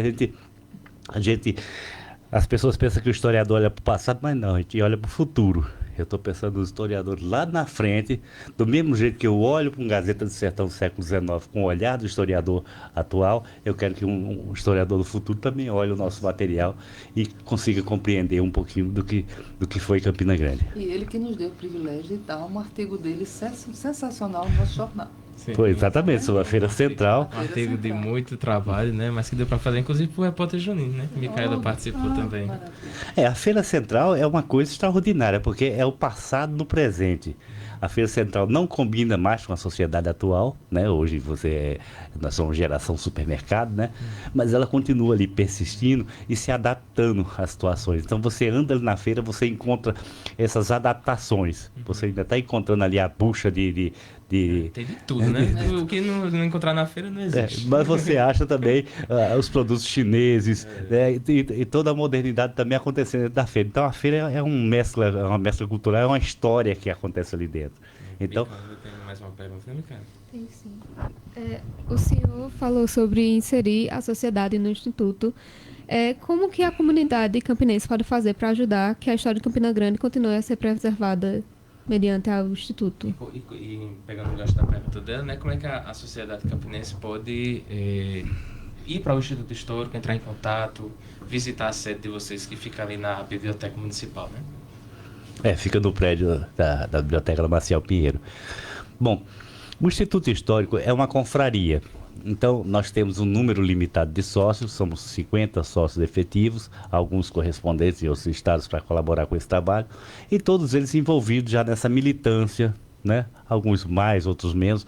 I: as pessoas pensam que o historiador olha para o passado, mas não, a gente olha para o futuro. Eu estou pensando nos historiadores lá na frente, do mesmo jeito que eu olho para um Gazeta do Sertão do século XIX com o olhar do historiador atual, eu quero que um historiador do futuro também olhe o nosso material e consiga compreender um pouquinho do que foi Campina Grande.
J: E ele que nos deu o privilégio de dar um artigo dele sensacional no nosso jornal.
A: Sim.
I: Foi exatamente, sobre a Feira Central.
A: Um artigo de muito trabalho, né? Mas que deu para fazer, inclusive, para o repórter Juninho, né? Micaela participou também.
I: A Feira Central é uma coisa extraordinária, porque é o passado no presente. A Feira Central não combina mais com a sociedade atual, né? Hoje nós somos geração supermercado, né? Mas ela continua ali persistindo e se adaptando às situações. Então você anda ali na feira, você encontra essas adaptações. Você ainda está encontrando ali a bucha de
A: tem de tudo, né? O que não encontrar na feira não existe.
I: Mas você acha também os produtos chineses, né? E toda a modernidade também acontecendo dentro da feira. Então a feira é uma mescla cultural, é uma história que acontece ali dentro. Então,
A: tem mais uma pergunta, né, Micaela?
B: Tem sim. O senhor falou sobre inserir a sociedade no Instituto. Como que a comunidade campinense pode fazer para ajudar que a história de Campina Grande continue a ser preservada mediante o Instituto?
A: E pegando o gancho da pergunta dela, né, como é que a sociedade campinense pode ir para o Instituto Histórico, entrar em contato, visitar a sede de vocês que fica ali na Biblioteca Municipal, né?
I: Fica no prédio da Biblioteca da Maciel Pinheiro. Bom, o Instituto Histórico é uma confraria, Então, nós temos um número limitado de sócios, somos 50 sócios efetivos, alguns correspondentes em outros estados para colaborar com esse trabalho, e todos eles envolvidos já nessa militância, né? Alguns mais, outros menos,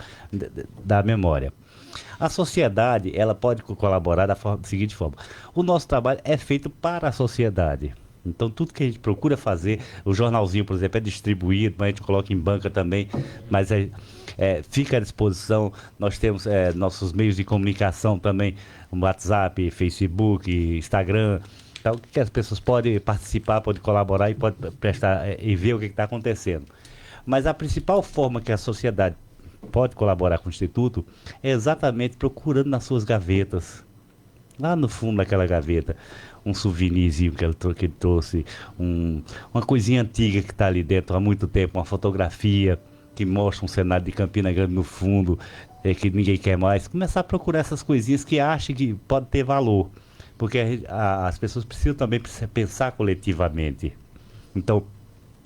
I: da memória. A sociedade, ela pode colaborar da seguinte forma: o nosso trabalho é feito para a sociedade. Então, tudo que a gente procura fazer, o jornalzinho, por exemplo, é distribuído, mas a gente coloca em banca também, mas fica à disposição. Nós temos nossos meios de comunicação também, WhatsApp, Facebook, Instagram, então, que as pessoas podem participar, podem colaborar e podem prestar e ver o que está acontecendo. Mas a principal forma que a sociedade pode colaborar com o Instituto é exatamente procurando nas suas gavetas, lá no fundo daquela gaveta, um souvenirzinho que ele trouxe, uma coisinha antiga que está ali dentro há muito tempo, uma fotografia que mostra um cenário de Campina Grande no fundo, que ninguém quer mais. Começar a procurar essas coisinhas que acham que pode ter valor, porque as pessoas precisam também pensar coletivamente. Então,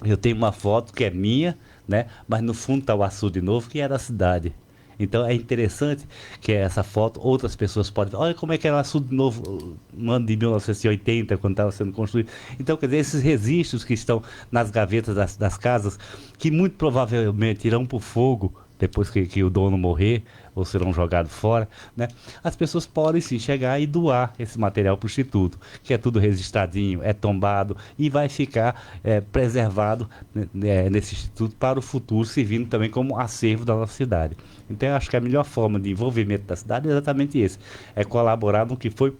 I: eu tenho uma foto que é minha, né? Mas no fundo está o açude novo, que era a cidade. Então é interessante que essa foto, outras pessoas podem ver, olha como é que era o açude novo no ano de 1980, quando estava sendo construído. Então, quer dizer, esses registros que estão nas gavetas das casas, que muito provavelmente irão para o fogo depois que o dono morrer, ou serão jogados fora, né? As pessoas podem sim chegar e doar esse material para o Instituto, que é tudo registradinho, é tombado e vai ficar preservado nesse Instituto para o futuro, servindo também como acervo da nossa cidade. Então, eu acho que a melhor forma de envolvimento da cidade é exatamente esse, é colaborar no que for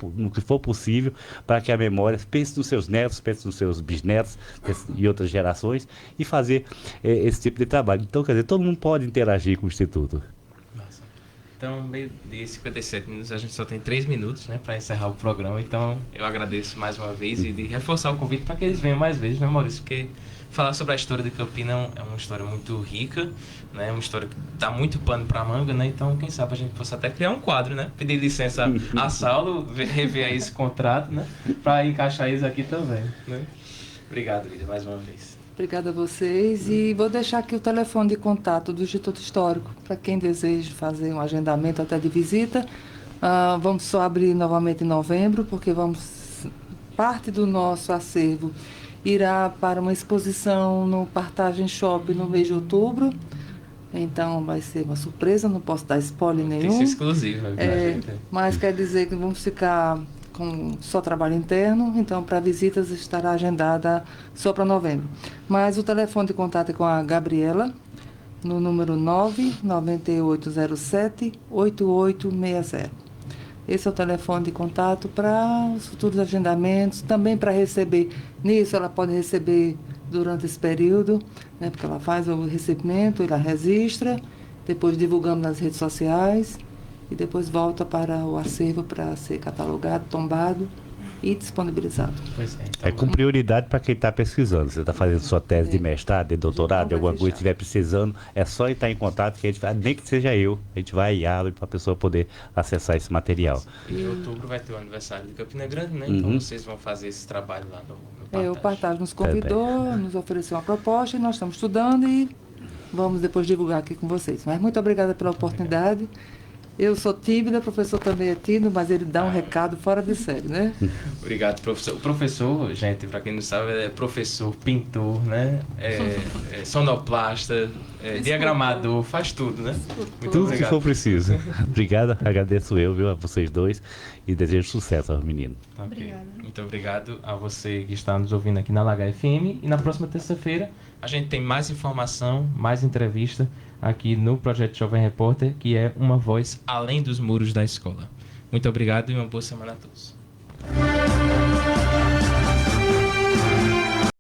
I: possível para que a memória pense nos seus netos, pense nos seus bisnetos e outras gerações e fazer esse tipo de trabalho. Então, quer dizer, todo mundo pode interagir com o Instituto.
A: Então, meio de 57 minutos, a gente só tem 3 minutos, né, para encerrar o programa. Então, eu agradeço mais uma vez e de reforçar o convite para que eles venham mais vezes, né, Maurício? Porque falar sobre a história de Campina é uma história muito rica, né, uma história que dá muito pano para manga, né? Então, quem sabe a gente possa até criar um quadro, né? Pedir licença a Saulo, rever aí esse contrato, né, para encaixar eles aqui também, né? Obrigado, Lídia, mais uma vez.
J: Obrigada a vocês e vou deixar aqui o telefone de contato do Instituto Histórico para quem deseja fazer um agendamento até de visita. Vamos só abrir novamente em novembro, porque parte do nosso acervo irá para uma exposição no Partagem Shopping no mês de outubro. Então vai ser uma surpresa, não posso dar spoiler nenhum.
A: Tem que ser exclusivo.
J: Mas quer dizer que vamos ficar com só trabalho interno, então para visitas estará agendada só para novembro. Mas o telefone de contato é com a Gabriela, no número 99807-8860. Esse é o telefone de contato para os futuros agendamentos, também para receber. Nisso ela pode receber durante esse período, né, porque ela faz o recebimento, ela registra, depois divulgamos nas redes sociais, e depois volta para o acervo para ser catalogado, tombado e disponibilizado.
A: Pois então,
I: com prioridade para quem está pesquisando. Você está fazendo sua tese de mestrado, de doutorado, de alguma coisa, estiver precisando, é só entrar em contato, que a gente vai, nem que seja eu, a gente vai e abre para a pessoa poder acessar esse material.
A: Em outubro vai ter o aniversário de Campina Grande, né? Então vocês vão fazer esse trabalho lá no Partagem.
J: O Partagem nos convidou, nos ofereceu uma proposta e nós estamos estudando e vamos depois divulgar aqui com vocês. Mas muito obrigada pela oportunidade. Eu sou tímida, o professor também é tímido, mas ele dá um recado fora de série, né?
A: Obrigado, professor. O professor, gente, para quem não sabe, é professor, pintor, né? Sonoplasta, diagramador, faz tudo, né?
I: Muito tudo obrigado. Que for preciso. Obrigado, agradeço eu, viu, a vocês dois e desejo sucesso aos meninos.
A: Okay. Muito obrigado a você que está nos ouvindo aqui na Lagar FM. E na próxima terça-feira a gente tem mais informação, mais entrevista aqui no Projeto Jovem Repórter, que é uma voz além dos muros da escola. Muito obrigado e uma boa semana a todos.